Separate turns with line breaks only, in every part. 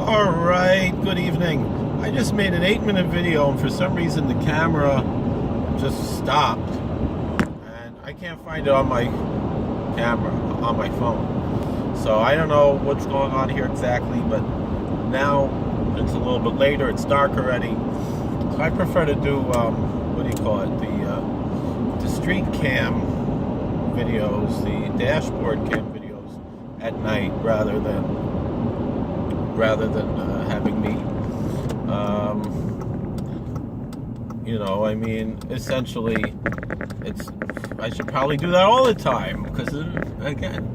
Alright, good evening. I just made an 8-minute video and for some reason the camera just stopped. And I can't find it on my camera, on my phone. So I don't know what's going on here exactly, but now it's a little bit later, it's dark already. So I prefer to do, the street cam videos, the dashboard cam videos at night rather than having me, essentially, I should probably do that all the time, because, again,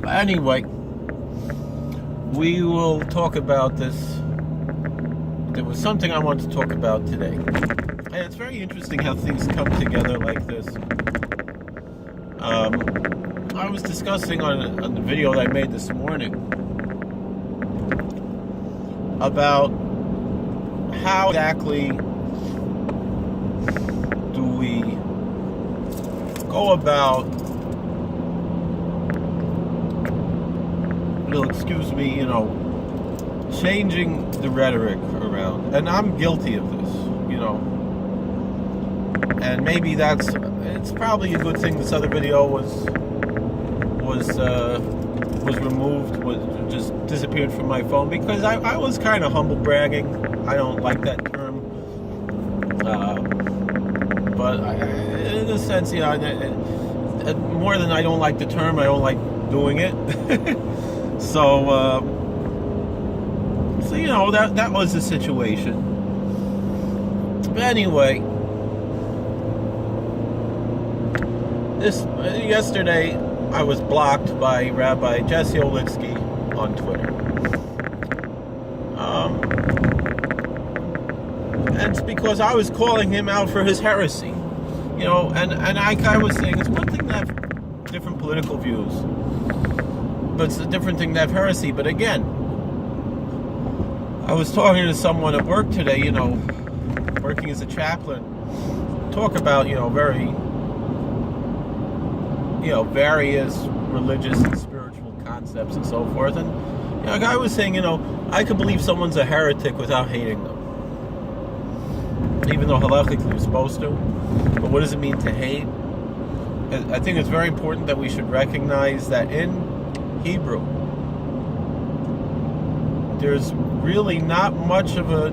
but anyway, we will talk about this. There was something I wanted to talk about today, and it's very interesting how things come together like this. I was discussing on the video that I made this morning about how exactly do we go about, changing the rhetoric around. And I'm guilty of this, and maybe it's probably a good thing this other video was removed, just disappeared from my phone, because I was kind of humble bragging. I don't like that term, but in a sense, more than I don't like the term, I don't like doing it. So that was the situation. But anyway, yesterday I was blocked by Rabbi Olitsky on Twitter. And it's because I was calling him out for his heresy. And I was saying it's one thing to have different political views, but it's a different thing to have heresy. But again, I was talking to someone at work today, working as a chaplain, talk about, various religious and spiritual concepts and so forth. And a guy was saying, I could believe someone's a heretic without hating them, even though halakhically you're supposed to. But what does it mean to hate? I think it's very important that we should recognize that in Hebrew, there's really not much of a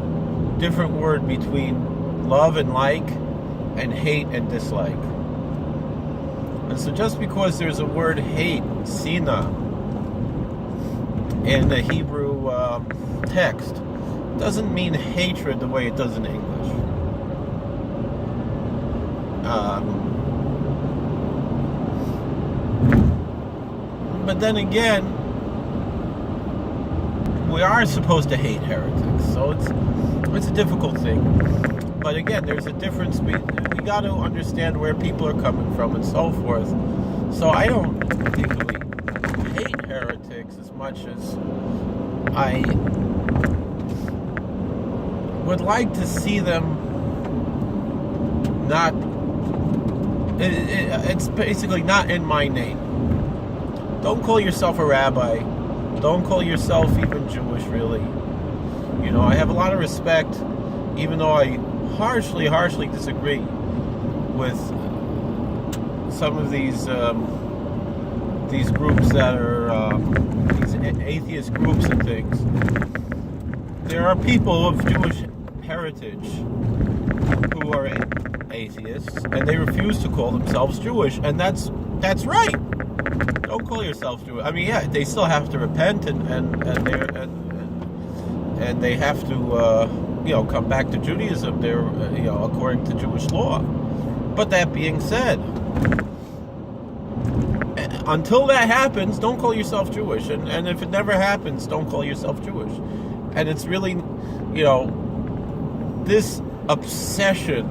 different word between love and like and hate and dislike. And so just because there's a word hate, sina, in the Hebrew text, doesn't mean hatred the way it does in English. But then again, we are supposed to hate heretics, so it's a difficult thing. But again, there's a difference. We got to understand where people are coming from and so forth. So I don't particularly hate heretics as much as I would like to see them not. It's basically not in my name. Don't call yourself a rabbi. Don't call yourself even Jewish, really. I have a lot of respect, even though I harshly disagree with some of these groups that are these atheist groups and things. There are people of Jewish heritage who are atheists, and they refuse to call themselves Jewish, and that's right. Don't call yourself Jewish. They still have to repent and they have to come back to Judaism. They're according to Jewish law. But that being said, until that happens, don't call yourself Jewish. And if it never happens, don't call yourself Jewish. And it's really, this obsession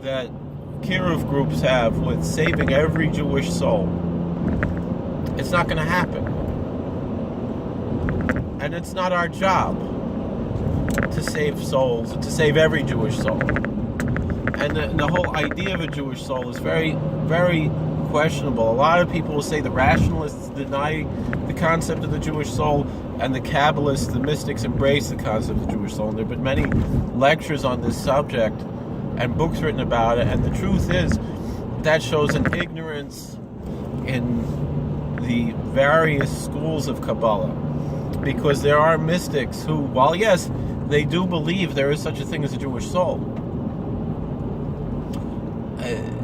that Kiruv groups have with saving every Jewish soul, it's not going to happen. And it's not our job to save souls, to save every Jewish soul. And the whole idea of a Jewish soul is very, very questionable. A lot of people will say the rationalists deny the concept of the Jewish soul, and the Kabbalists, the mystics, embrace the concept of the Jewish soul. And there have been many lectures on this subject and books written about it, and the truth is that shows an ignorance in the various schools of Kabbalah, because there are mystics who, while yes, they do believe there is such a thing as a Jewish soul,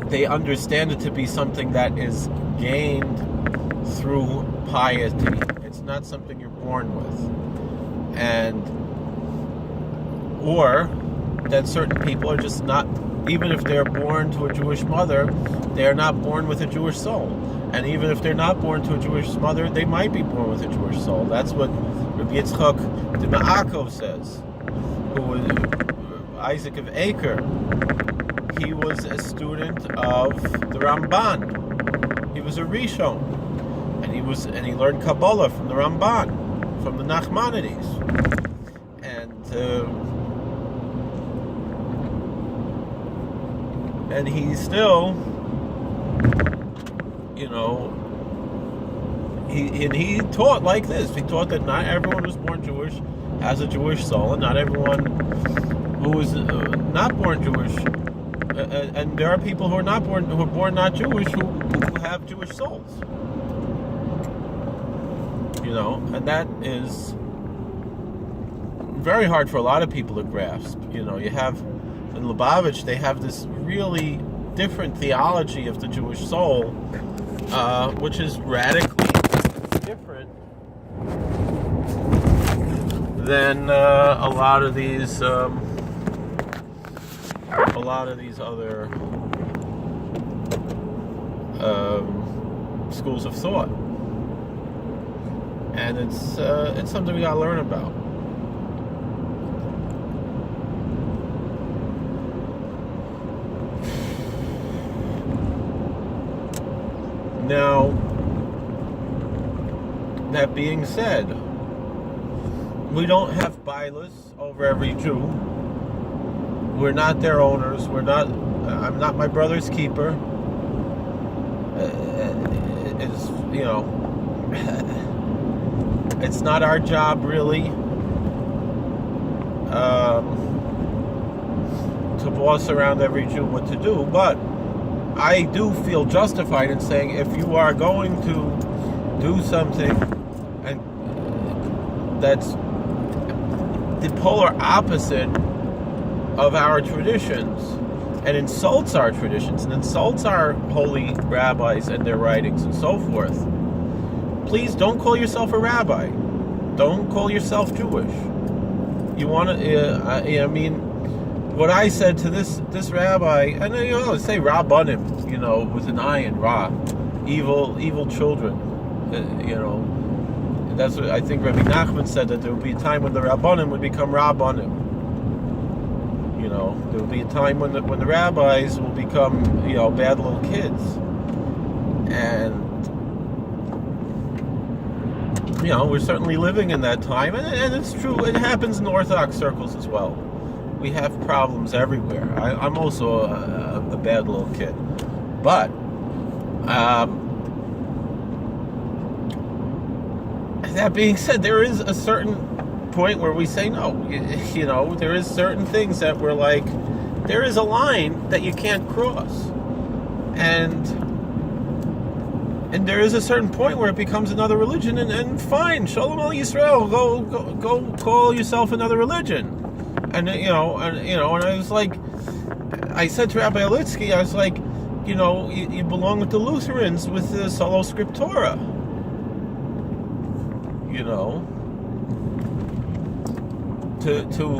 they understand it to be something that is gained through piety. It's not something you're born with. And or that certain people are just not, even if they're born to a Jewish mother, they are not born with a Jewish soul. And even if they're not born to a Jewish mother, they might be born with a Jewish soul. That's what Rabbi Yitzchak de Ma'ako says, who was Isaac of Acre. He was a student of the Ramban. He was a Rishon, and he learned Kabbalah from the Ramban, from the Nachmanides, and he still, he taught like this. He taught that not everyone who's born Jewish has a Jewish soul, and not everyone who is not born Jewish. And there are people who are born not Jewish who have Jewish souls. And that is very hard for a lot of people to grasp. You have in Lubavitch, they have this really different theology of the Jewish soul, which is radically different than a lot of these other schools of thought, and it's something we gotta learn about. Now, that being said, we don't have bailas over every Jew. We're not their owners. I'm not my brother's keeper. It's not our job really to boss around every Jew what to do, but I do feel justified in saying if you are going to do something and that's the polar opposite of our traditions and insults our traditions and insults our holy rabbis and their writings and so forth, please don't call yourself a rabbi. Don't call yourself Jewish. You want to, what I said to this rabbi, and say Rabbanim, with an I in Ra, evil children, that's what I think Rabbi Nachman said, that there would be a time when the Rabbanim would become Rabbanim. There will be a time when the rabbis will become, bad little kids. And, we're certainly living in that time. And it's true, it happens in the Orthodox circles as well. We have problems everywhere. I'm also a bad little kid. But, that being said, there is a certain point where we say no. There is certain things that we're like, there is a line that you can't cross, and there is a certain point where it becomes another religion, and fine, Shalom Al Yisrael, go call yourself another religion, and and I was like, I said to Rabbi Olitsky, I was like, you belong with the Lutherans with the Sola Scriptura, to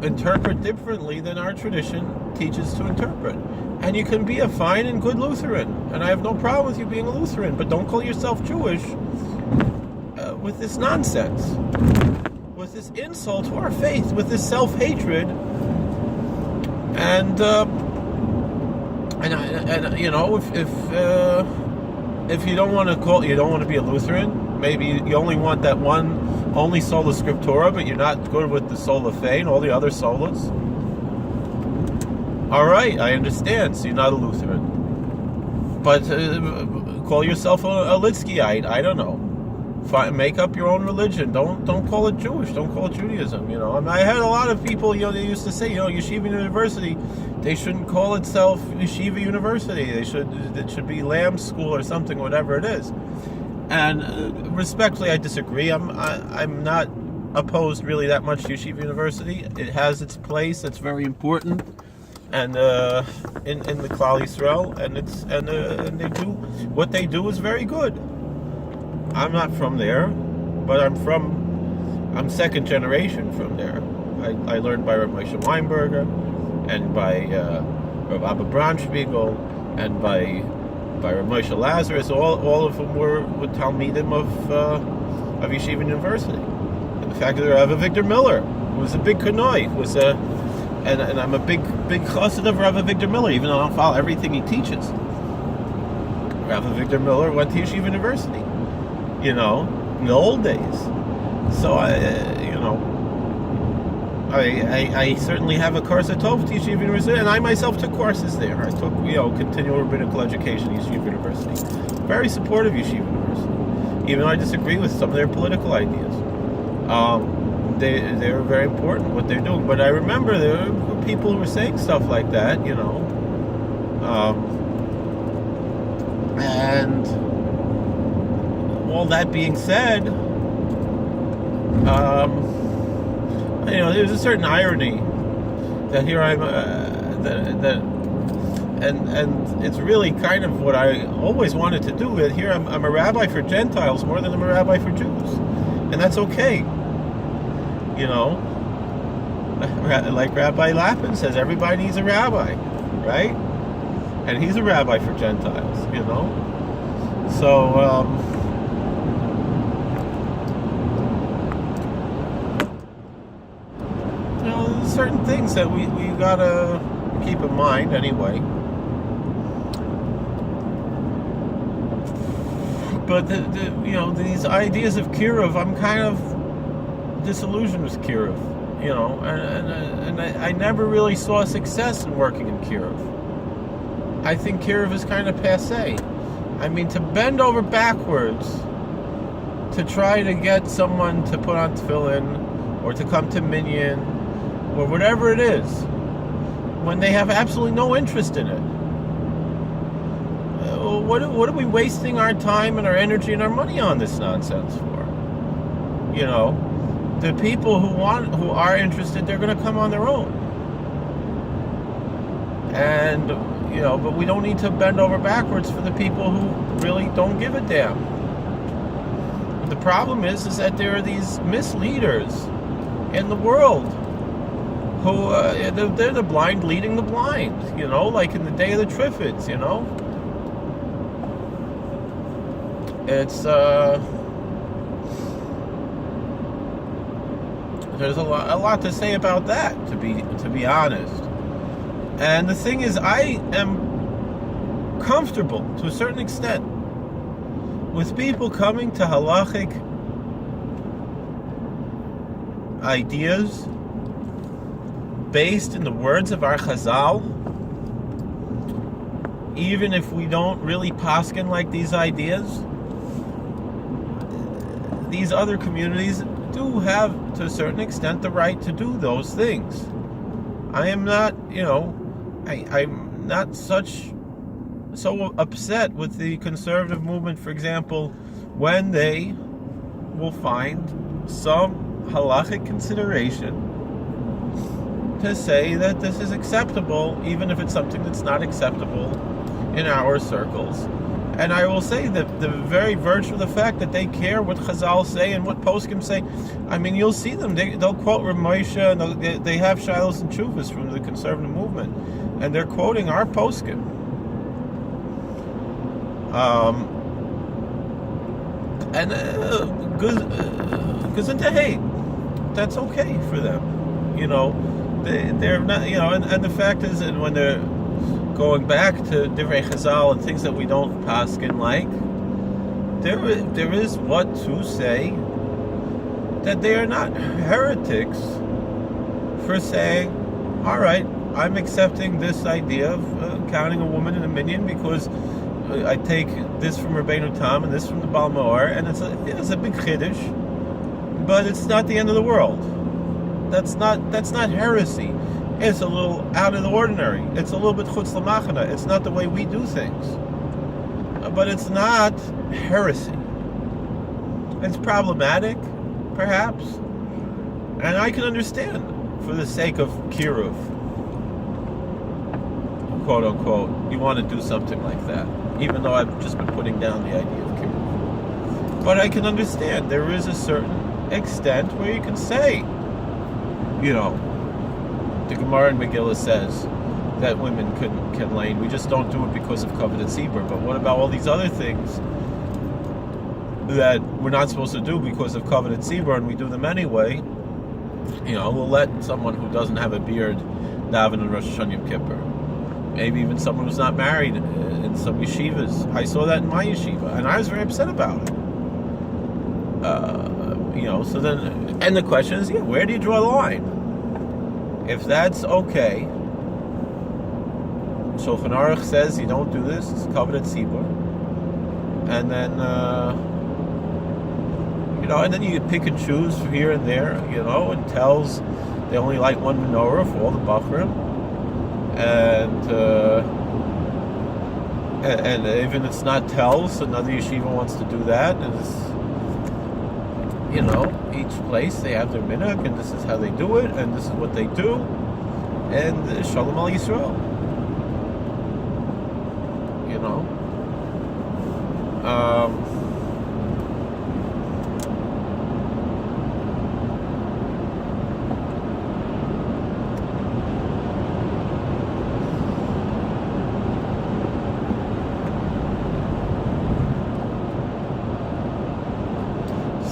interpret differently than our tradition teaches to interpret. And you can be a fine and good Lutheran, and I have no problem with you being a Lutheran, but don't call yourself Jewish with this nonsense, with this insult to our faith, with this self-hatred, and if you don't want to be a Lutheran, maybe you only want that only sola scriptura, but you're not good with the sola fide and all the other solas. All right, I understand. So you're not a Lutheran. But call yourself a Olitskyite. I don't know. Make up your own religion. Don't call it Jewish. Don't call it Judaism. I had a lot of people. They used to say, Yeshiva University, they shouldn't call itself Yeshiva University. It should be Lamb School or something, whatever it is. And respectfully, I disagree. I'm not opposed really that much to Yeshiva University. It has its place. It's very important, and in the Klal Yisrael, and they do what they do is very good. I'm not from there, but I'm second generation from there. I learned by Rabbi Moshe Weinberger, and by Rabbi Abba Braunschweigel, and by Rabbi Moshe Lazarus. All of them were Talmidim of Yeshiva University. And the fact that Rabbi Victor Miller was a big Kanoi, and I'm a big chassid of Rabbi Victor Miller, even though I don't follow everything he teaches. Rabbi Victor Miller went to Yeshiva University, in the old days. So I certainly have a course at Tov to Yeshiva University, and I myself took courses there. I took continual rabbinical education at Yeshiva University. Very supportive of Yeshiva University, even though I disagree with some of their political ideas. They were very important what they're doing. But I remember there were people who were saying stuff like that, and all that being said, there's a certain irony that here I'm, and it's really kind of what I always wanted to do. That here I'm a rabbi for Gentiles more than I'm a rabbi for Jews, and that's okay. Like Rabbi Lapin says, everybody needs a rabbi, right? And he's a rabbi for Gentiles, So, there's certain things that we gotta keep in mind anyway. But these ideas of Kiruv, I'm kind of disillusioned with Kiruv, and I never really saw success in working in Kiruv. I think Kiruv is kind of passé. I mean, to bend over backwards to try to get someone to put on tefillin or to come to minyan or whatever it is, when they have absolutely no interest in it. What are we wasting our time and our energy and our money on this nonsense for? The people who are interested, they're going to come on their own. And but we don't need to bend over backwards for the people who really don't give a damn. The problem is that there are these misleaders in the world who they're the blind leading the blind, like in the day of the Triffids, It's there's a lot to say about that, to be honest. And the thing is, I am comfortable to a certain extent with people coming to halachic ideas based in the words of our Chazal, even if we don't really paskin like these ideas. These other communities do have, to a certain extent, the right to do those things. I am not, I'm not so upset with the conservative movement, for example, when they will find some halachic consideration to say that this is acceptable, even if it's something that's not acceptable in our circles. And I will say that the very virtue of the fact that they care what Chazal say and what poskim say, I mean, you'll see them. They'll quote Rav Moshe, and they have shilos and tshuvas from the conservative movement, and they're quoting our poskim. And to hate, that's okay for them. They're not. And the fact is, and when they're going back to Divrei Chazal and things that we don't paskin like, there is what to say that they are not heretics for saying, all right, I'm accepting this idea of counting a woman in a minyan because I take this from Rabbeinu Tam and this from the Baal Maor, and it's a big chiddush, but it's not the end of the world. That's not heresy. It's a little out of the ordinary. It's a little bit chutz l'machana. It's not the way we do things, but it's not heresy. It's problematic, perhaps, and I can understand for the sake of kiruv, quote unquote, you want to do something like that, even though I've just been putting down the idea of kiruv. But I can understand there is a certain extent where you can say, the Gemara in Megillah says that women can lane. We just don't do it because of coveted tzibur. But what about all these other things that we're not supposed to do because of coveted tzibur, and we do them anyway? We'll let someone who doesn't have a beard daven on Rosh Hashanah Yom Kippur. Maybe even someone who's not married in some yeshivas. I saw that in my yeshiva, and I was very upset about it. So then, and the question is, where do you draw the line? If that's okay, Shulchan Aruch says you don't do this, it's coveted tzibur, and then, and then you pick and choose here and there, and tells they only light one menorah for all the bachrim, and even it's not tells, another yeshiva wants to do that, and it's, each place they have their minhag, and this is how they do it, and this is what they do, and Shalom Al Yisrael.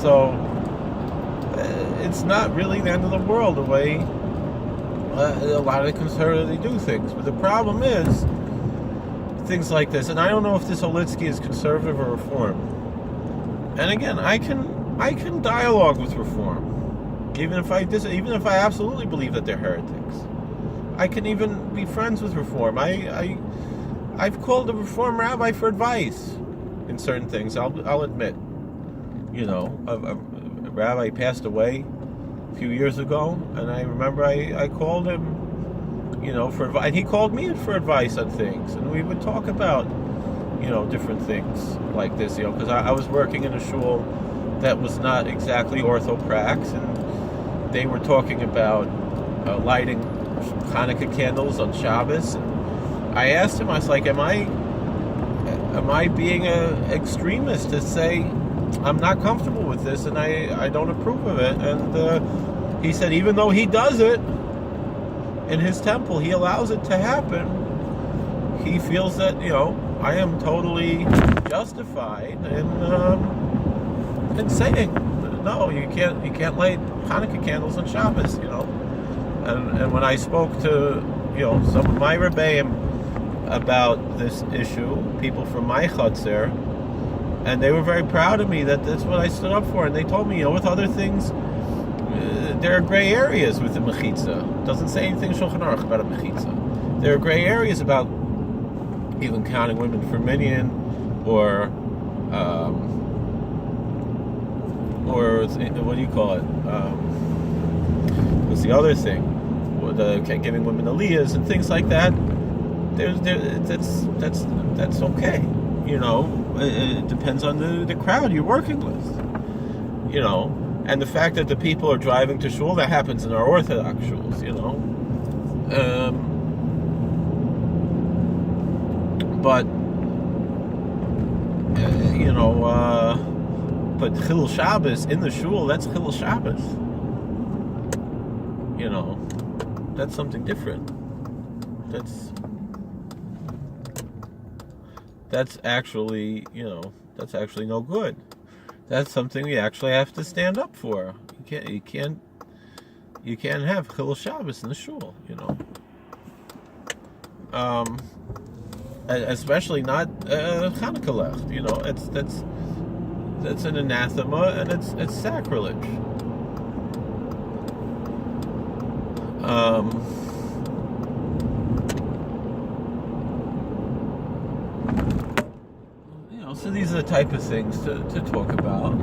So it's not really the end of the world the way a lot of the conservatives they do things. But the problem is things like this, and I don't know if this Olitsky is conservative or reform. And again, I can dialogue with reform, even if I absolutely believe that they're heretics. I can even be friends with reform. I've called a reform rabbi for advice in certain things. I'll admit. A rabbi passed away a few years ago, and I remember I called him, for advice, and he called me for advice on things, and we would talk about, different things like this, because I was working in a shul that was not exactly orthoprax, and they were talking about lighting Hanukkah candles on Shabbos, and I asked him, I was like, am I being an extremist to say I'm not comfortable with this and I don't approve of it? And he said even though he does it in his temple, he allows it to happen, he feels that I am totally justified in saying no, you can't light Hanukkah candles on Shabbos, and when I spoke to some of my rebbeim about this issue, people from my chutzer, and they were very proud of me that that's what I stood up for. And they told me, with other things, there are gray areas with the mechitza. It doesn't say anything in Shulchan Aruch about a mechitza. There are gray areas about even counting women for minyan, or what do you call it? What's the other thing? Giving women aliyahs and things like that. That's okay. It depends on the crowd you're working with, and the fact that the people are driving to shul, that happens in our Orthodox shuls, but but Chilul Shabbos in the shul, that's Chilul Shabbos, that's something different. That's actually, that's actually no good. That's something we actually have to stand up for. You can't have Chilul Shabbos in the shul, especially not Chanukah Lech. That's an anathema, and it's sacrilege. So these are the type of things to talk about.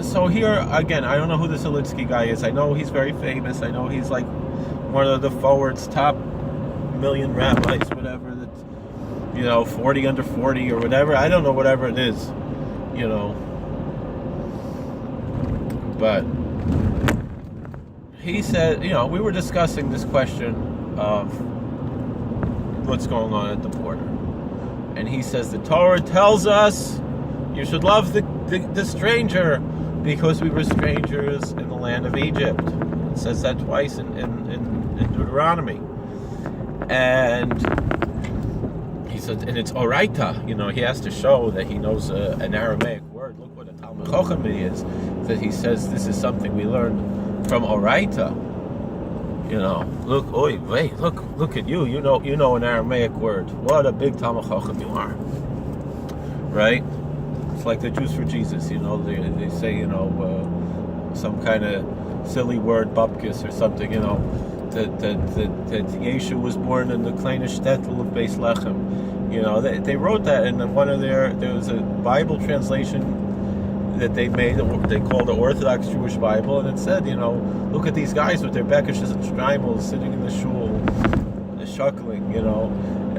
So here, again, I don't know who this Olitsky guy is. I know he's very famous. I know he's like one of the forward's top million rabbis, whatever, that's, 40 under 40 or whatever. I don't know, whatever it is, But he said, we were discussing this question of what's going on at the border. And he says, the Torah tells us you should love the stranger because we were strangers in the land of Egypt. It says that twice in Deuteronomy. And he said, and it's oraita. He has to show that he knows an Aramaic word. Look what a Talmud Chacham is. That he says this is something we learned from oraita. Look at you. You know an Aramaic word. What a big Talmud Chacham you are. Right? It's like the Jews for Jesus. They say some kind of silly word, bupkis or something. That Yeshu was born in the kleine shtetl of Beis Lechem. They wrote that in one of there was a Bible translation that they made, they called the Orthodox Jewish Bible, and it said, look at these guys with their bekishes and streimels sitting in the shul, shuckling,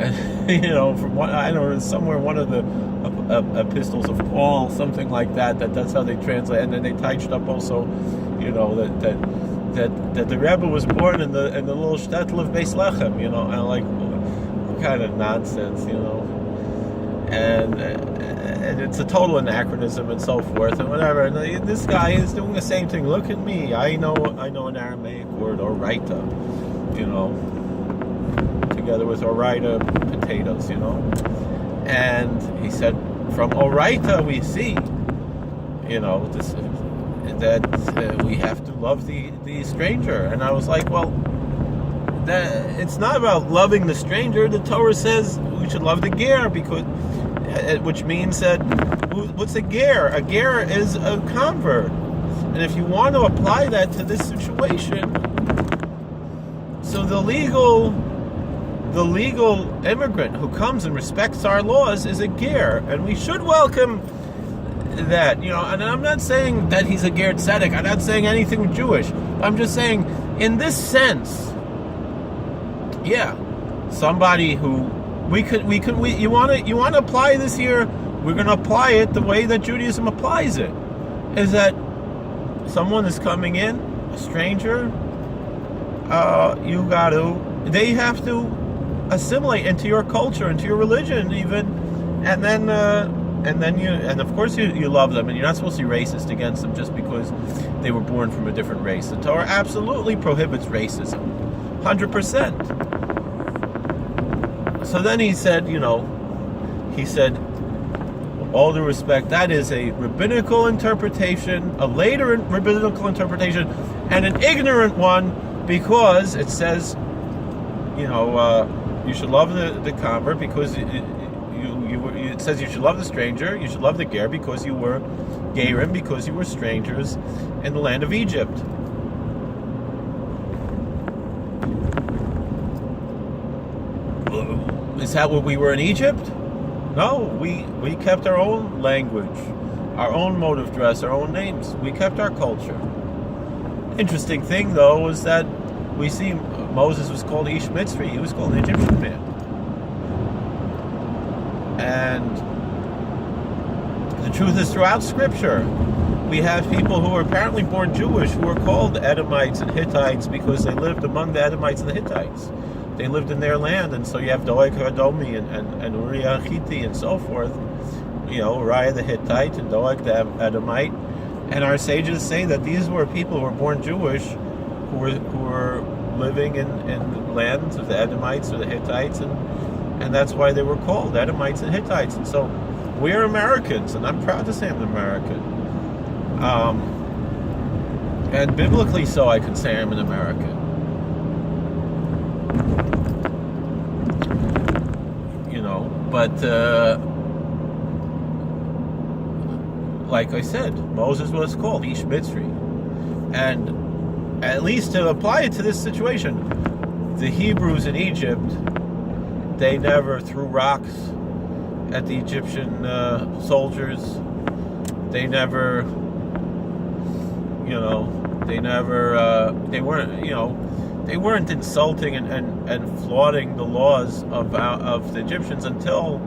and, from what I don't know, somewhere one of the epistles of Paul, something like that's how they translate, and then they touched up also, that the Rebbe was born in the little shtetl of Beis Lechem, and like, what kind of nonsense, and it's a total anachronism and so forth and whatever. And this guy is doing the same thing. Look at me. I know an Aramaic word, oraita, together with oraita, potatoes, And he said, from oraita we see, that we have to love the stranger. And I was like, well, it's not about loving the stranger. The Torah says we should love the ger, which means that, what's a ger? A ger is a convert. And if you want to apply that to this situation, so the legal immigrant who comes and respects our laws is a ger, and we should welcome that, and I'm not saying that he's a ger tzedek. I'm not saying anything Jewish. I'm just saying, in this sense, somebody who you want to apply this here, we're going to apply it the way that Judaism applies it, is that someone is coming in, a stranger, they have to assimilate into your culture, into your religion even, and of course you love them, and you're not supposed to be racist against them just because they were born from a different race. The Torah absolutely prohibits racism, 100%. So then he said, all due respect, that is a rabbinical interpretation, a later rabbinical interpretation, and an ignorant one, because it says, you should love the convert because it says you should love the stranger, you should love the ger because you were gerim, because you were strangers in the land of Egypt. Is that what we were in Egypt? No, we kept our own language, our own mode of dress, our own names. We kept our culture. Interesting thing, though, was that we see Moses was called Ish Mitzri. He was called an Egyptian man. And the truth is, throughout Scripture, we have people who are apparently born Jewish who are called Edomites and Hittites because they lived among the Edomites and the Hittites. They lived in their land, and so you have Doeg Hadomi and Uriah Hitti and so forth. Uriah the Hittite and Doeg the Edomite. And our sages say that these were people who were born Jewish, who were living in lands of the Edomites or the Hittites, and that's why they were called Edomites and Hittites. And so we're Americans, and I'm proud to say I'm an American. And biblically so, I can say I'm an American. But like I said, Moses was called Ish Mitzri. And at least to apply it to this situation, the Hebrews in Egypt, they never threw rocks at the Egyptian soldiers. They never, they weren't insulting and flaunting the laws of the Egyptians until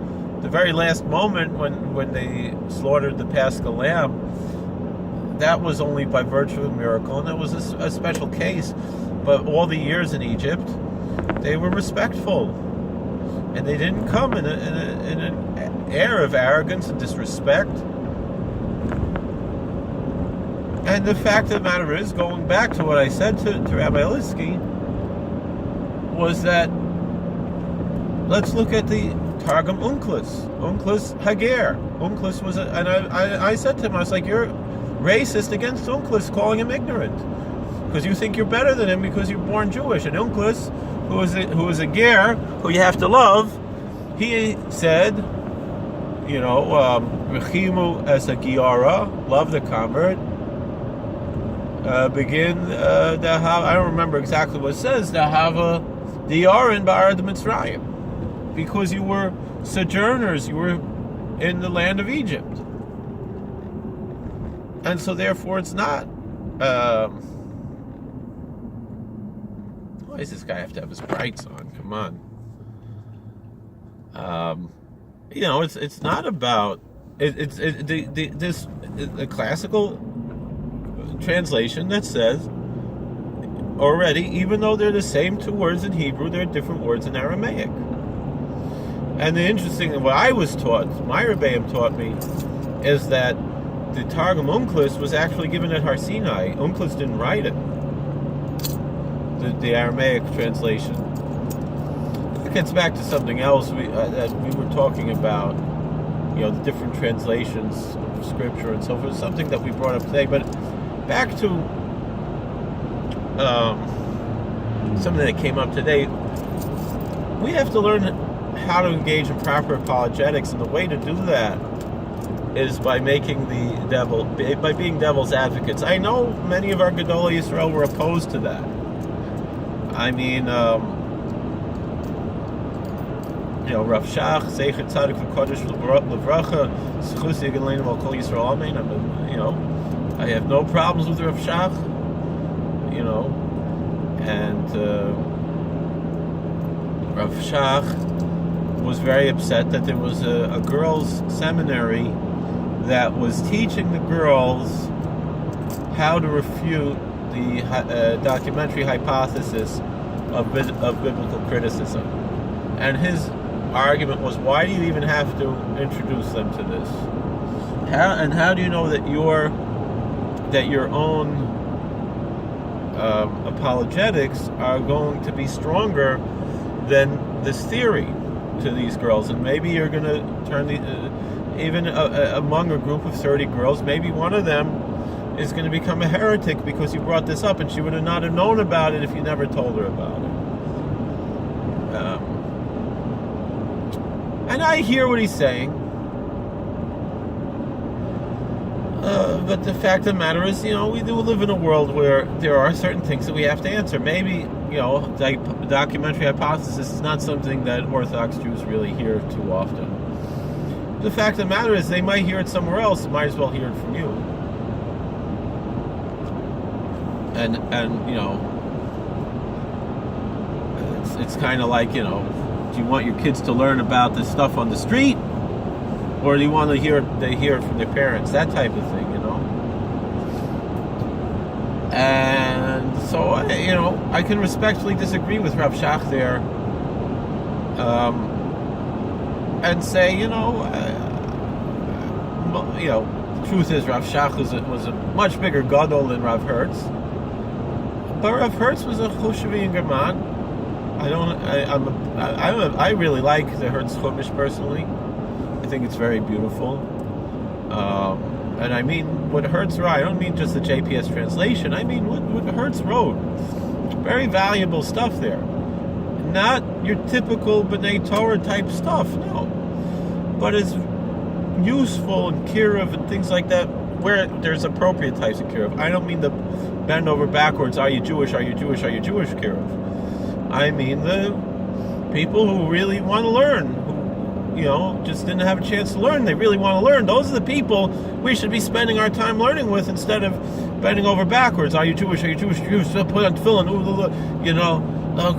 the very last moment when they slaughtered the Paschal lamb. That was only by virtue of a miracle, and it was a special case. But all the years in Egypt, they were respectful, and they didn't come in an air of arrogance and disrespect. And the fact of the matter is, going back to what I said to Rabbi Olitsky, was that let's look at the Targum Unclus Hager. Unclus was and I said to him, I was like, you're racist against Unclus, calling him ignorant, because you think you're better than him because you're born Jewish. And Unclus, who is a ger, who you have to love, he said, Rechimu es a giara, love the convert. Begin I don't remember exactly what it says. The hava diarin ba'arad Mitzrayim, because you were sojourners, you were in the land of Egypt, and so therefore it's not. Why does this guy have to have his brights on? Come on. It's not about the classical translation that says already, even though they're the same two words in Hebrew, they're different words in Aramaic. And the interesting thing, what I was taught, my Rebbeim taught me, is that the Targum Unclus was actually given at Har Sinai. Unclus didn't write it. The Aramaic translation. It gets back to something else that we were talking about, the different translations of Scripture and so forth. Something that we brought up today, but back to something that came up today. We have to learn how to engage in proper apologetics, and the way to do that is by making by being devil's advocates. I know many of our Gedolei Yisrael were opposed to that. I mean, Rav Shach, Zeichet Tzadik V'Kodesh L'Vracha, Zechus Yigaleinu Al Kol Yisrael Amen. I have no problems with Rav Shach, and Rav Shach was very upset that there was a girls' seminary that was teaching the girls how to refute the documentary hypothesis of biblical criticism. And his argument was, why do you even have to introduce them to this? How do you know that your own apologetics are going to be stronger than this theory to these girls? And maybe you're going to turn even among a group of 30 girls, maybe one of them is going to become a heretic because you brought this up, and she would not have known about it if you never told her about it. And I hear what he's saying, but the fact of the matter is, we do live in a world where there are certain things that we have to answer. Maybe, the documentary hypothesis is not something that Orthodox Jews really hear too often. The fact of the matter is, they might hear it somewhere else, might as well hear it from you. And it's kind of like, do you want your kids to learn about this stuff on the street, or do you want to hear it from their parents? That type of thing, And so, I can respectfully disagree with Rav Shach there, and say, the truth is Rav Shach was a much bigger gadol than Rav Hertz. But Rav Hertz was a Chushavinger man. I really like the Hertz Chumash personally. I think it's very beautiful. And I mean what Hertz wrote. I don't mean just the JPS translation. I mean what Hertz wrote. Very valuable stuff there. Not your typical B'nai Torah type stuff, no. But it's useful and kiruv and things like that, where there's appropriate types of kiruv. I don't mean the bend over backwards, are you Jewish, are you Jewish, are you Jewish kiruv. I mean the people who really want to learn, just didn't have a chance to learn. They really want to learn. Those are the people we should be spending our time learning with instead of bending over backwards. Are you Jewish? Are you Jewish? Jewish? Put on tefillin.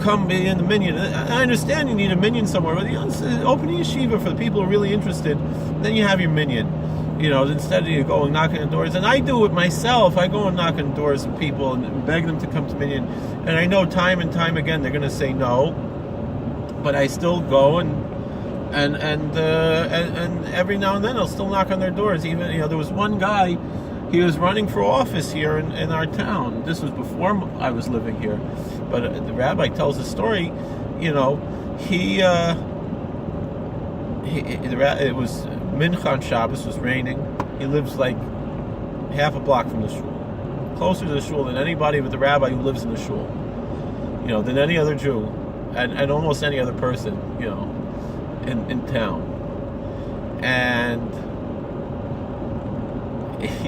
Come be in the minyan. I understand you need a minyan somewhere, but open a yeshiva for the people who are really interested. Then you have your minyan. Instead of you going knocking on doors. And I do it myself. I go and knock on doors of people and beg them to come to minyan. And I know time and time again they're going to say no, but I still go and every now and then I'll still knock on their doors. Even there was one guy, he was running for office here in our town. This was before I was living here, but the rabbi tells the story. It was Mincha on Shabbos, was raining. He lives like half a block from the shul, closer to the shul than anybody but the rabbi who lives in the shul. Than any other Jew, and almost any other person, in town. And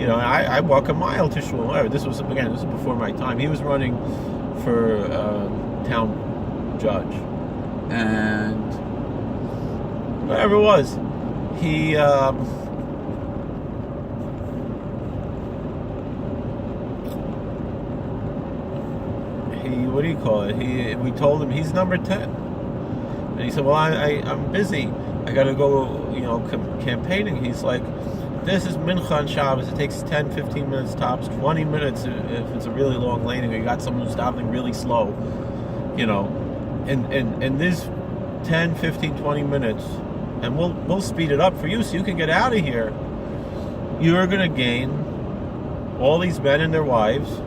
I walk a mile to shul. This was before my time. He was running for town judge, and whatever it was, he what do you call it? We told him he's number 10, and he said, "Well, I'm busy. I got to go, campaigning." He's like, "This is Mincha on Shabbos. It takes 10, 15 minutes tops, 20 minutes if it's a really long lane, or you got someone who's stopping really slow, and this 10, 15, 20 minutes, and we'll speed it up for you so you can get out of here. You're going to gain all these men and their wives.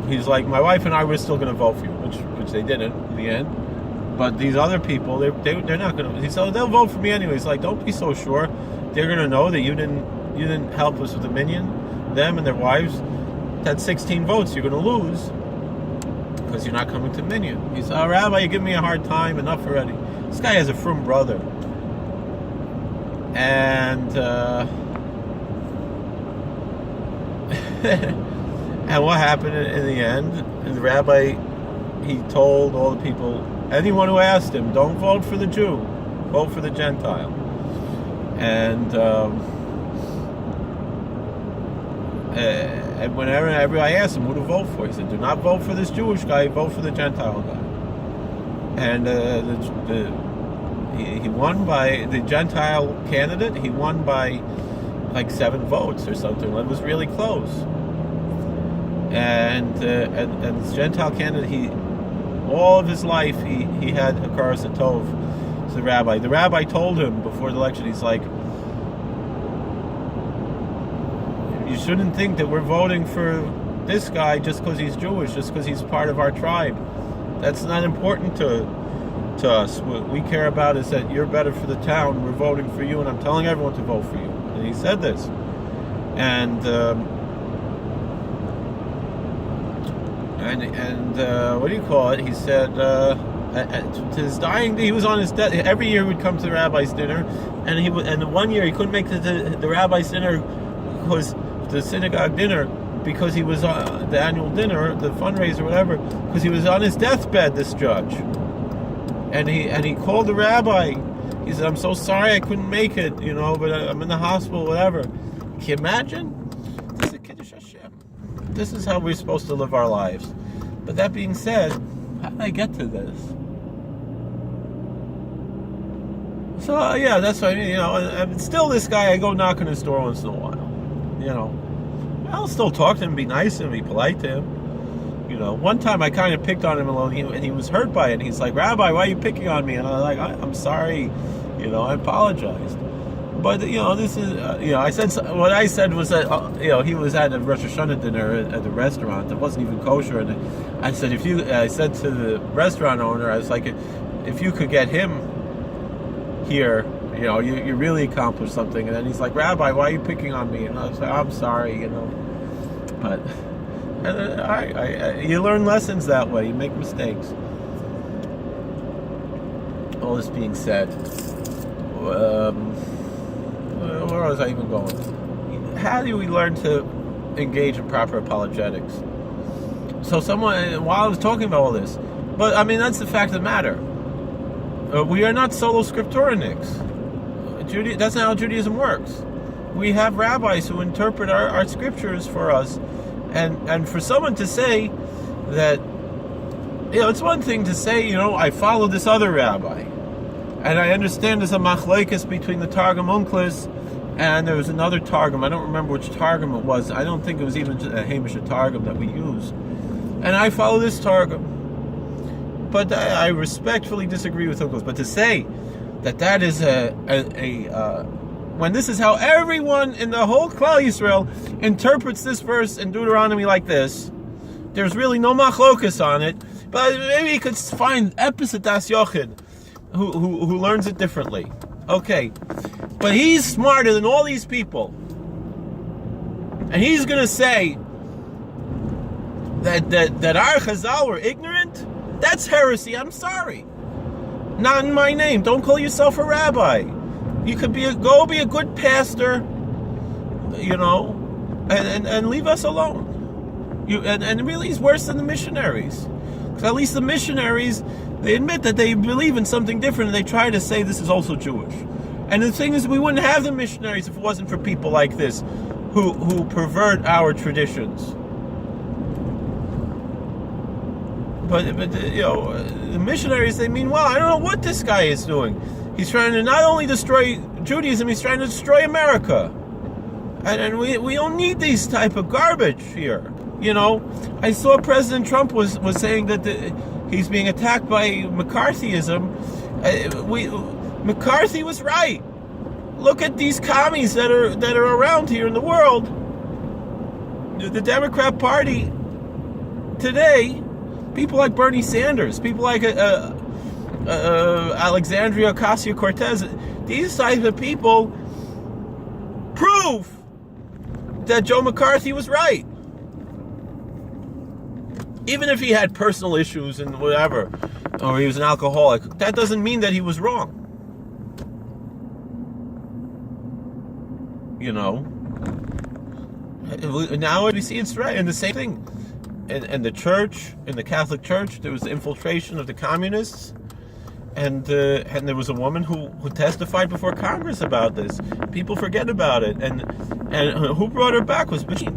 He's like, my wife and I were still going to vote for you," which they didn't in the end. But these other people, they're not going to. He said, "They'll vote for me anyway." He's like, "Don't be so sure. They're going to know that you didn't help us with the minyan. Them and their wives had 16 votes. You're going to lose because you're not coming to minyan." He said, "Oh, Rabbi, you give me a hard time. Enough already." This guy has a frum brother, and and what happened in the end? And the rabbi, he told all the people, anyone who asked him, "Don't vote for the Jew, vote for the Gentile." And whenever I asked him who to vote for, he said, "Do not vote for this Jewish guy, vote for the Gentile guy." And he won by the Gentile candidate. He won by like 7 votes or something. It was really close. And this Gentile candidate, all of his life he had a karas tov to the rabbi. The rabbi told him before the election, he's like, "You shouldn't think that we're voting for this guy just because he's Jewish, just because he's part of our tribe. That's not important to us. What we care about is that you're better for the town. We're voting for you, and I'm telling everyone to vote for you." And he said this. And what do you call it? He said to his dying day, he was on his death. Every year he would come to the rabbi's dinner, and the one year he couldn't make the rabbi's dinner, because the synagogue dinner, because he was on the annual dinner, the fundraiser, whatever, because he was on his deathbed. This judge, and he called the rabbi. He said, "I'm so sorry I couldn't make it, but I'm in the hospital, whatever." Can you imagine? This is Kiddush Hashem. This is how we're supposed to live our lives. But that being said, how did I get to this? So yeah, that's what I mean. And still, this guy, I go knock on his door once in a while. I'll still talk to him, be nice to him, be polite to him. One time I kind of picked on him alone, and he was hurt by it. And he's like, "Rabbi, why are you picking on me?" And I'm like, "I'm sorry. I apologized." But this is I said what I said was that he was at a Rosh Hashanah dinner at the restaurant that wasn't even kosher, and I said I said to the restaurant owner, I was like, "If you could get him here, you really accomplished something." And then he's like, "Rabbi, why are you picking on me?" And I was like, "I'm sorry, but you learn lessons that way. You make mistakes." All this being said, where was I even going? How do we learn to engage in proper apologetics? So while I was talking about all this, but I mean, that's the fact of the matter. We are not solo scripturnics. That's not how Judaism works. We have rabbis who interpret our scriptures for us, and for someone to say that, it's one thing to say, I follow this other rabbi, and I understand there's a machlokes between the Targum Unclis and there was another Targum. I don't remember which Targum it was. I don't think it was even a Hamish Targum that we use. And I follow this Targum. But I respectfully disagree with Unclis. But to say that is when this is how everyone in the whole Klal Yisrael interprets this verse in Deuteronomy like this, there's really no machlokes on it. But maybe you could find Episetas Yochid who learns it differently. Okay, but he's smarter than all these people, and he's going to say that our Chazal were ignorant. That's heresy. I'm sorry. Not in my name. Don't call yourself a rabbi. You could go be a good pastor, and leave us alone. And really, he's worse than the missionaries. Because at least the missionaries, they admit that they believe in something different, and they try to say this is also Jewish. And the thing is, we wouldn't have the missionaries if it wasn't for people like this, who pervert our traditions. But the missionaries, they mean, well, I don't know what this guy is doing. He's trying to not only destroy Judaism, he's trying to destroy America. And we don't need these type of garbage here. I saw President Trump was saying that he's being attacked by McCarthyism. McCarthy was right. Look at these commies that are around here in the world. The Democrat Party today, people like Bernie Sanders, people like Alexandria Ocasio-Cortez, these types of people prove that Joe McCarthy was right. Even if he had personal issues and whatever, or he was an alcoholic, that doesn't mean that he was wrong. Now we see it's right. And the same thing. In the church, in the Catholic Church, there was the infiltration of the communists. And there was a woman who testified before Congress about this. People forget about it. And who brought her back was Bashir.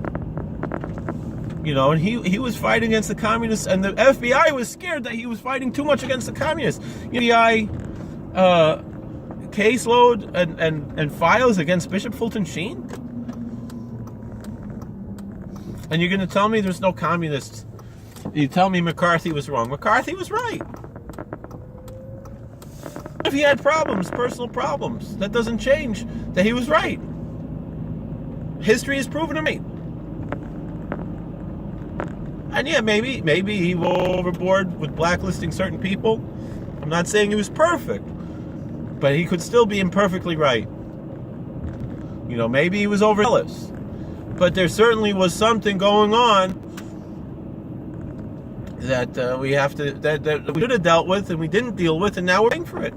And he was fighting against the communists, and the FBI was scared that he was fighting too much against the communists. FBI caseload and files against Bishop Fulton Sheen? And you're going to tell me there's no communists? You tell me McCarthy was wrong. McCarthy was right. If he had problems, personal problems, that doesn't change that he was right. History has proven to me. And yeah, maybe he went overboard with blacklisting certain people. I'm not saying he was perfect, but he could still be imperfectly right. Maybe he was overzealous, but there certainly was something going on that we should have dealt with, and we didn't deal with, and now we're paying for it.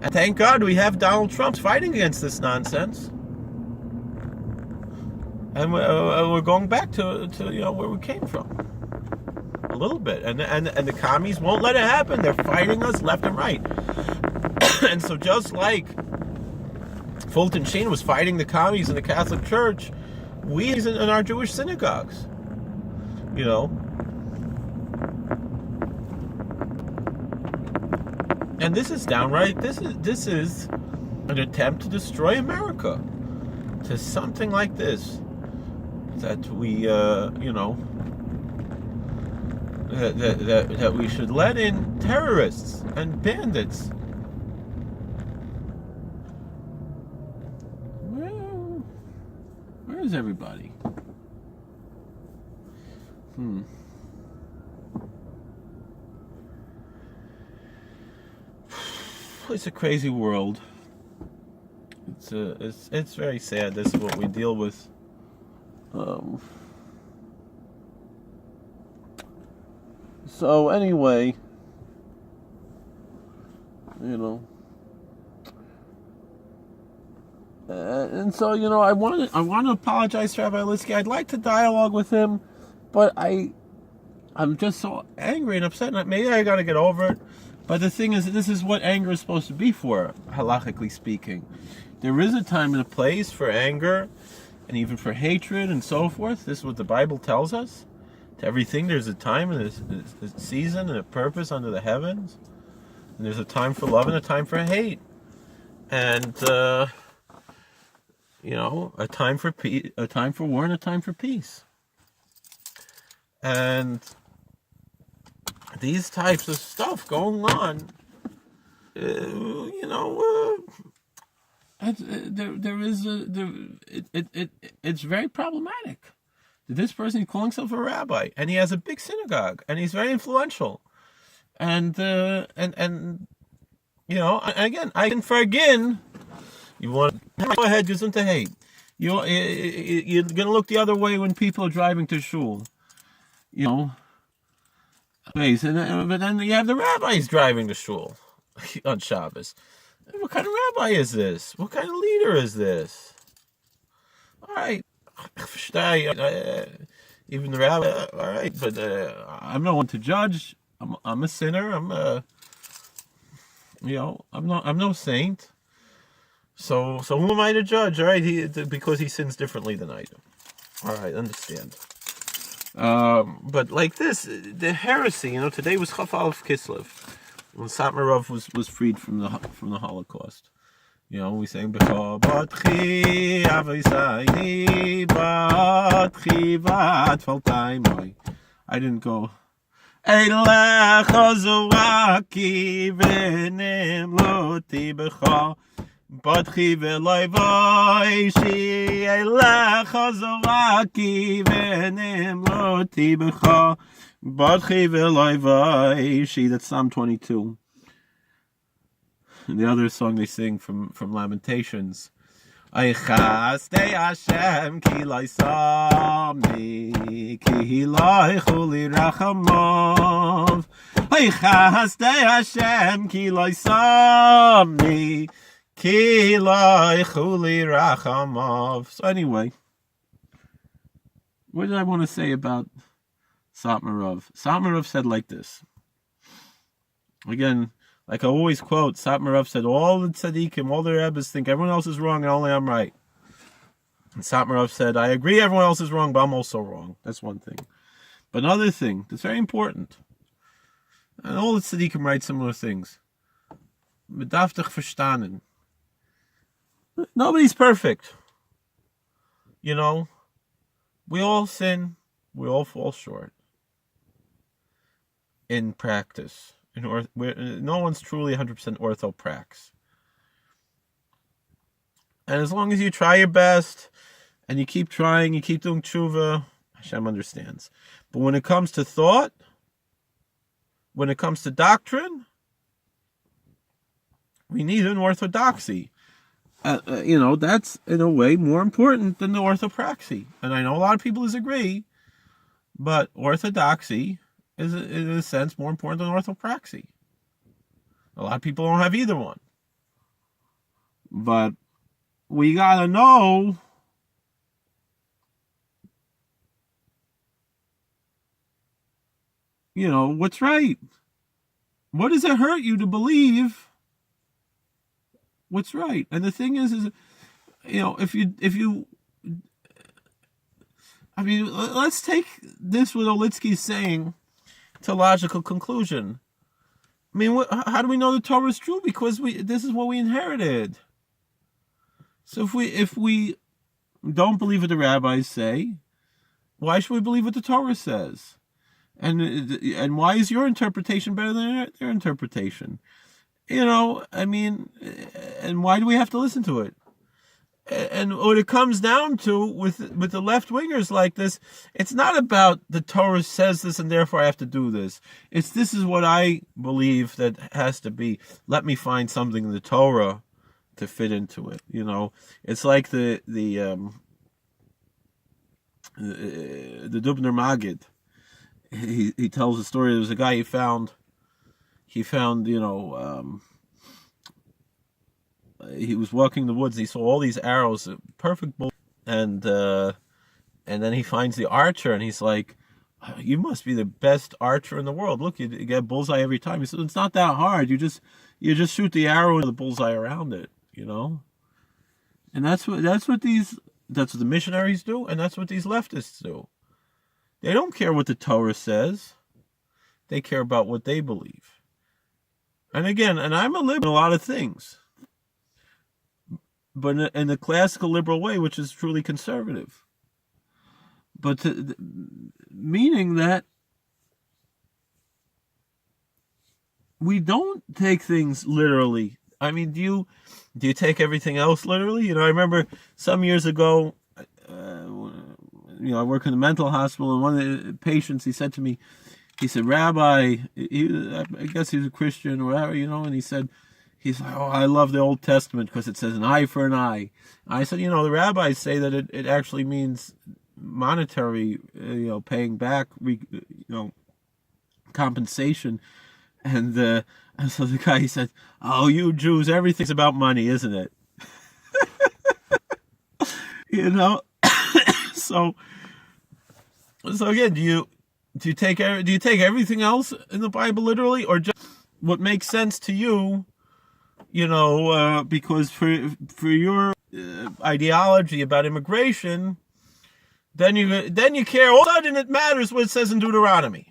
And thank God we have Donald Trump fighting against this nonsense. And we're going back to where we came from a little bit, and the commies won't let it happen. They're fighting us left and right. And so just like Fulton Sheen was fighting the commies in the Catholic Church, we in our Jewish synagogues, and this is downright. This is an attempt to destroy America. To something like this. That we, that we should let in terrorists and bandits. Where is everybody? It's a crazy world. It's very sad. This is what we deal with. So anyway, and so I want to apologize to Rabbi Olitsky. I'd like to dialogue with him, but I'm just so angry and upset. Maybe I got to get over it. But the thing is, this is what anger is supposed to be for, halachically speaking. There is a time and a place for anger, and even for hatred and so forth. This is what the Bible tells us. To everything, there's a time and a season and a purpose under the heavens. And there's a time for love and a time for hate. And, a time for a time for war and a time for peace. And these types of stuff going on, it's very problematic. This person is calling himself a rabbi, and he has a big synagogue, and he's very influential. And again, I can forgive. You want to go ahead, gesund to hate. You're gonna look the other way when people are driving to shul. But then you have the rabbis driving to shul on Shabbos. What kind of rabbi is this? What kind of leader is this? All right, even the rabbi. All right, but I'm no one to judge. I'm a sinner. I'm no saint. So who am I to judge? All right, because he sins differently than I do. All right, understand. But like this, the heresy. Today was Chaf Aleph Kislev, when Satmar Rav was freed from the Holocaust. We sang B'cha Batchi Avaisayni Batchi Vatfaltai. I didn't go. Eilecha Zoaki V'Nimloti B'cha Batchi V'Loi V'Ishi Eilecha Zoaki V'Nimloti B'cha Batchi V'Loi V'Ishi. That's Psalm 22. And the other song they sing from Lamentations. Eichaste Hashem ki lo samni ki lo chuli rachamov. Eichaste Hashem ki lo samni ki lo chuli rachamov. So anyway, what did I want to say about Satmar Rav? Satmar Rav said like this. Again, like I always quote, Satmar Rav said, all the tzaddikim, all the rabbis think everyone else is wrong and only I'm right. And Satmar Rav said, I agree everyone else is wrong, but I'm also wrong. That's one thing. But another thing that's very important, and all the tzaddikim write similar things. Medaftach verstanden. Nobody's perfect. We all sin. We all fall short. In practice. No one's truly 100% orthoprax. And as long as you try your best, and you keep trying, you keep doing tshuva, Hashem understands. But when it comes to thought, when it comes to doctrine, we need an orthodoxy. That's in a way more important than the orthopraxy. And I know a lot of people disagree, but orthodoxy is in a sense more important than orthopraxy. A lot of people don't have either one. But we gotta know what's right. What does it hurt you to believe what's right? And the thing is if you let's take this what Olitsky is saying to logical conclusion. How do we know the Torah is true? Because this is what we inherited. So if we don't believe what the rabbis say, why should we believe what the Torah says? And why is your interpretation better than their interpretation? And why do we have to listen to it? And what it comes down to with the left-wingers like this, it's not about the Torah says this and therefore I have to do this. This is what I believe that has to be. Let me find something in the Torah to fit into it. It's like the Dubner Maggid. He tells a story. There was a guy he found he was walking in the woods. He saw all these arrows, perfect bull, and then he finds the archer, and he's like, you must be the best archer in the world. Look, you get bullseye every time. He said, it's not that hard. You just shoot the arrow into the bullseye around it, you know? And that's what the missionaries do, and that's what these leftists do. They don't care what the Torah says. They care about what they believe. And again, and I'm a liberal in a lot of things, but in the classical liberal way, which is truly conservative. But meaning that we don't take things literally. I mean, do you take everything else literally? You know, I remember some years ago, I work in a mental hospital, and one of the patients, he said to me, he said, Rabbi, I guess he was a Christian or whatever, you know, and he's like, oh, I love the Old Testament because it says an eye for an eye. I said, the rabbis say that it actually means monetary, paying back, compensation. And so the guy, he said, oh, you Jews, everything's about money, isn't it? So again, do you take everything else in the Bible literally, or just what makes sense to you? Because for your ideology about immigration, then you care. All of a sudden, it matters what it says in Deuteronomy.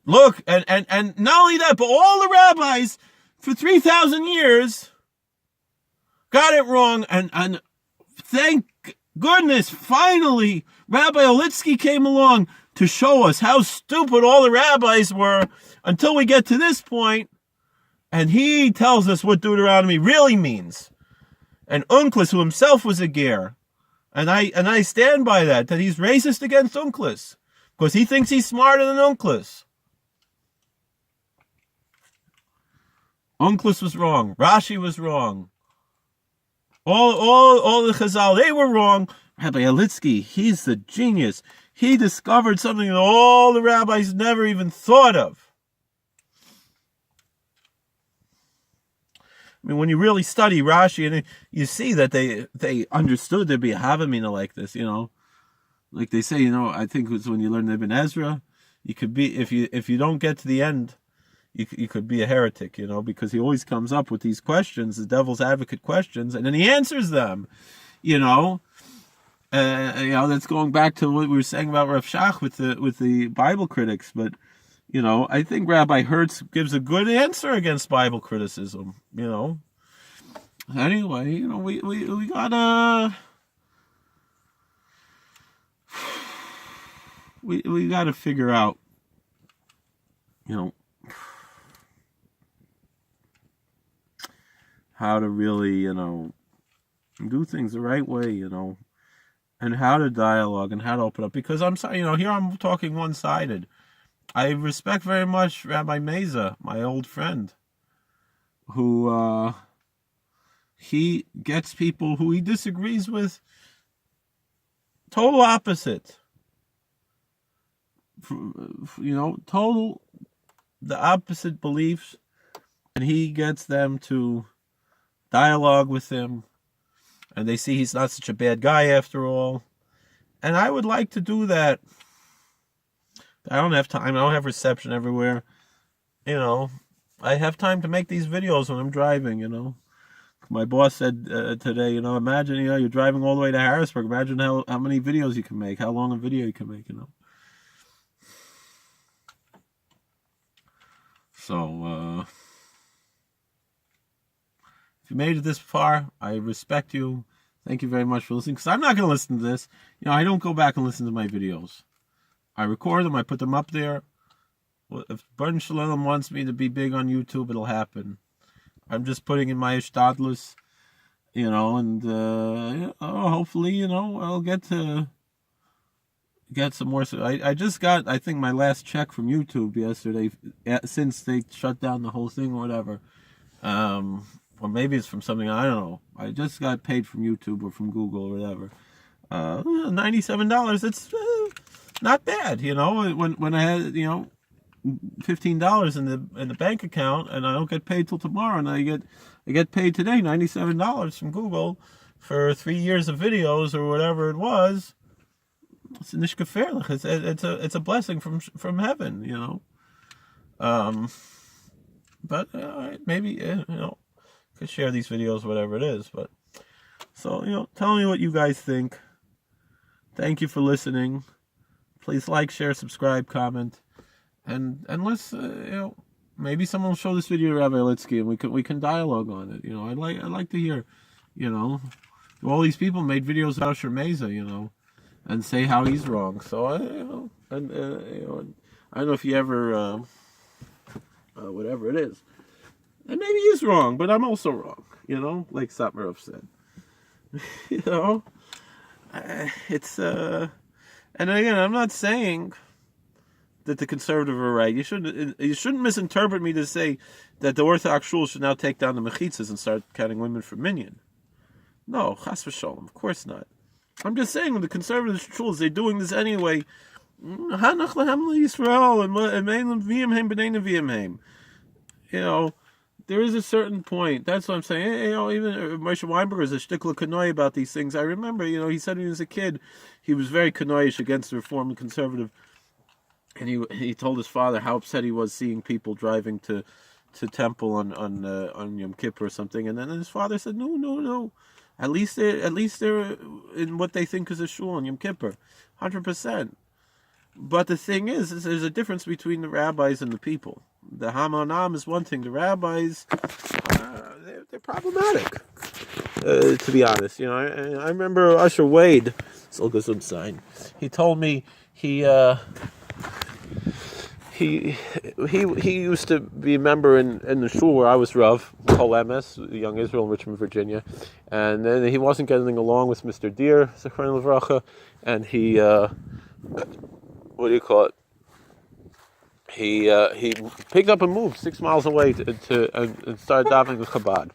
Look, and not only that, but all the rabbis for 3,000 years got it wrong, and thank goodness, finally, Rabbi Olitsky came along to show us how stupid all the rabbis were until we get to this point, and he tells us what Deuteronomy really means. And Unclus, who himself was a ger, and I stand by that he's racist against Unclus, because he thinks he's smarter than Unclus. Unclus was wrong. Rashi was wrong. All the Chazal, they were wrong. Rabbi Olitsky, he's the genius. He discovered something that all the rabbis never even thought of. I mean, when you really study Rashi, and you see that they understood there'd be a Havamina like this, like they say, I think it was when you learn Ibn Ezra, you could be, if you don't get to the end, you could be a heretic, because he always comes up with these questions, the devil's advocate questions, and then he answers them, that's going back to what we were saying about Rav Shach with the Bible critics. But I think Rabbi Hertz gives a good answer against Bible criticism. Anyway, we gotta we gotta figure out, how to really, do things the right way, and how to dialogue and how to open up. Because I'm sorry, here I'm talking one-sided. I respect very much Rabbi Meza, my old friend, who he gets people who he disagrees with total opposite. Total the opposite beliefs, and he gets them to dialogue with him, and they see he's not such a bad guy after all. And I would like to do that. I don't have time. I don't have reception everywhere. I have time to make these videos when I'm driving, My boss said today, imagine, you're driving all the way to Harrisburg. Imagine how many videos you can make, how long a video you can make, So, if you made it this far, I respect you. Thank you very much for listening, because I'm not going to listen to this. I don't go back and listen to my videos. I record them, I put them up there. If Burn Shalom wants me to be big on YouTube, it'll happen. I'm just putting in my ishtadlus, and hopefully, I'll get some more. I just got, I think, my last check from YouTube yesterday, since they shut down the whole thing or whatever. Or maybe it's from something, I don't know. I just got paid from YouTube or from Google or whatever. $97. It's not bad, When I had, $15 in the bank account, and I don't get paid till tomorrow, and I get paid today $97 from Google for 3 years of videos or whatever it was. It's nicht gefährlich. It's a blessing from heaven, you know. But maybe could share these videos, whatever it is. But so tell me what you guys think. Thank you for listening. Please like, share, subscribe, comment, and let's maybe someone will show this video to Rabbi Olitsky, and we can dialogue on it. I'd like to hear, all these people made videos about Asher Meza, and say how he's wrong. So I don't know if you ever whatever it is, and maybe he's wrong, but I'm also wrong. Like Satmarov said. It's and again, I'm not saying that the conservative are right. You shouldn't misinterpret me to say that the Orthodox shul should now take down the mechitzas and start counting women for minyan. No, chas v'sholom, of course not. I'm just saying, with the conservative shuls, they're doing this anyway. Hanach lahem Yisrael and meilim v'yim heim b'nei neviim heim. There is a certain point. That's what I'm saying. Even Moshe Weinberger is a shtickler kanoi about these things. I remember, he said when he was a kid, he was very kanoish against the Reform and conservative, and he told his father how upset he was seeing people driving to temple on Yom Kippur or something, and then his father said, no. At least they're in what they think is a shul on Yom Kippur, 100%. But the thing is there's a difference between the rabbis and the people. The Hamonam is one thing. The rabbis, they're problematic. To be honest, I remember Usher Wade, Silgasum sign. He told me he used to be a member in the shul where I was Rav, Kol Emes, Young Israel in Richmond, Virginia, and then he wasn't getting along with Mr. Deer, Zechron Levracha, and he what do you call it? He picked up and moved 6 miles away and started davening with Chabad.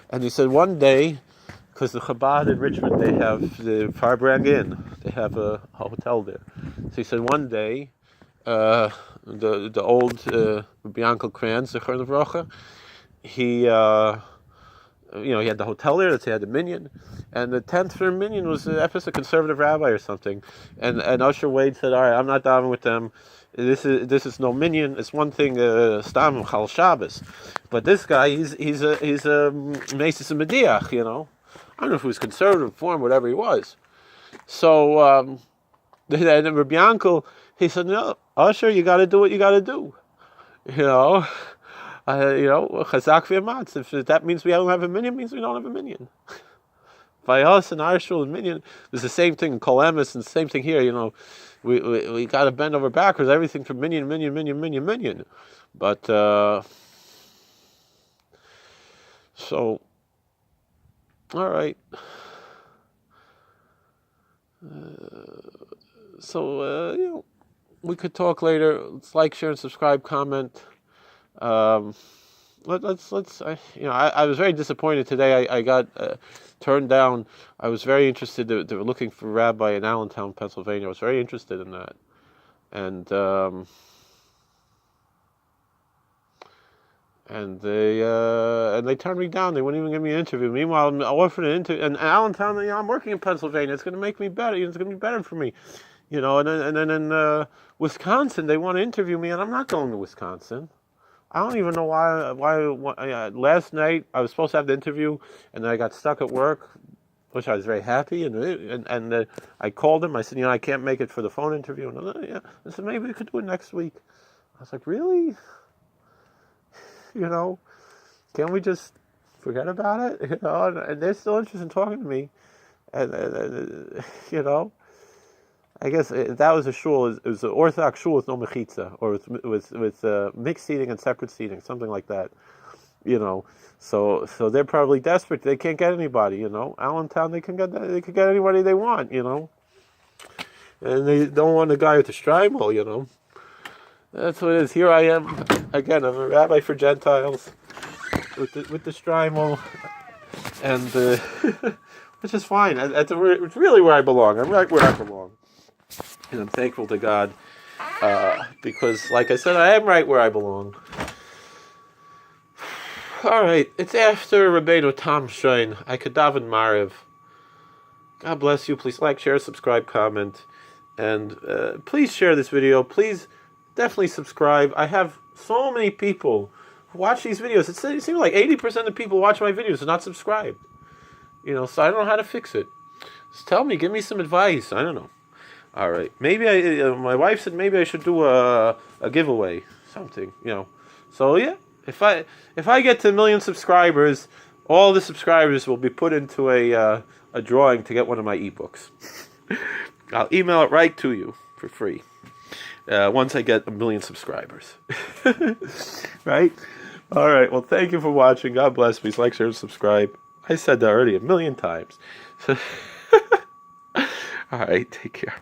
And he said one day, because the Chabad in Richmond, they have the Farbrand Inn, they have a hotel there. So he said one day, the old Bianca Kranz, the Zechron Levracha, he had the hotel there, he had the minyan, and the 10th for minyan was a conservative rabbi or something, and Usher Wade said, all right, I'm not davening with them. This is no minyan. It's one thing, stam chal Shabbos, but this guy, he's a mesis and mediach, I don't know if he was conservative, reform, whatever he was. So then Rabbi Yankel, he said, no, Usher, you got to do what you got to do, chazak v'yamatz. If that means we don't have a minyan, means we don't have a minyan. By us and our shul and minyan, there's the same thing in Kol Emes and the same thing here. We got to bend over backwards. Everything from minyan. But so, all right. We could talk later. Let's like, share, and subscribe, comment. Let's. I was very disappointed today. I got turned down. I was very interested. They were looking for a rabbi in Allentown, Pennsylvania. I was very interested in that, and they turned me down. They wouldn't even give me an interview. Meanwhile, I offered an interview. And Allentown, I'm working in Pennsylvania. It's going to make me better. It's going to be better for me, And then in Wisconsin, they want to interview me, and I'm not going to Wisconsin. I don't even know why. Last night I was supposed to have the interview, and then I got stuck at work, which I was very happy. And I called him. I said, I can't make it for the phone interview. And I said, maybe we could do it next week. I was like, really? Can't we just forget about it? And they're still interested in talking to me, and I guess that was a shul. It was an Orthodox shul with no mechitza, or with mixed seating and separate seating, something like that. So they're probably desperate. They can't get anybody. Allentown, they could get anybody they want. And they don't want a guy with a strymel. That's what it is. Here I am again. I'm a rabbi for Gentiles with the strymel, and which is fine. It's really where I belong. I'm right where I belong. And I'm thankful to God because, like I said, I am right where I belong. All right, it's after Rabbeinu Tam Shoin. I could daven Mariv. God bless you. Please like, share, subscribe, comment, and please share this video. Please definitely subscribe. I have so many people who watch these videos. It seems like 80% of people watch my videos are not subscribed. So I don't know how to fix it. Just tell me, give me some advice. I don't know. All right, maybe my wife said maybe I should do a giveaway, something. So yeah, if I get to 1 million subscribers, all the subscribers will be put into a drawing to get one of my ebooks. I'll email it right to you for free once I get 1 million subscribers. Right? All right. Well, thank you for watching. God bless. Please like, share, and subscribe. I said that already 1 million times. All right. Take care.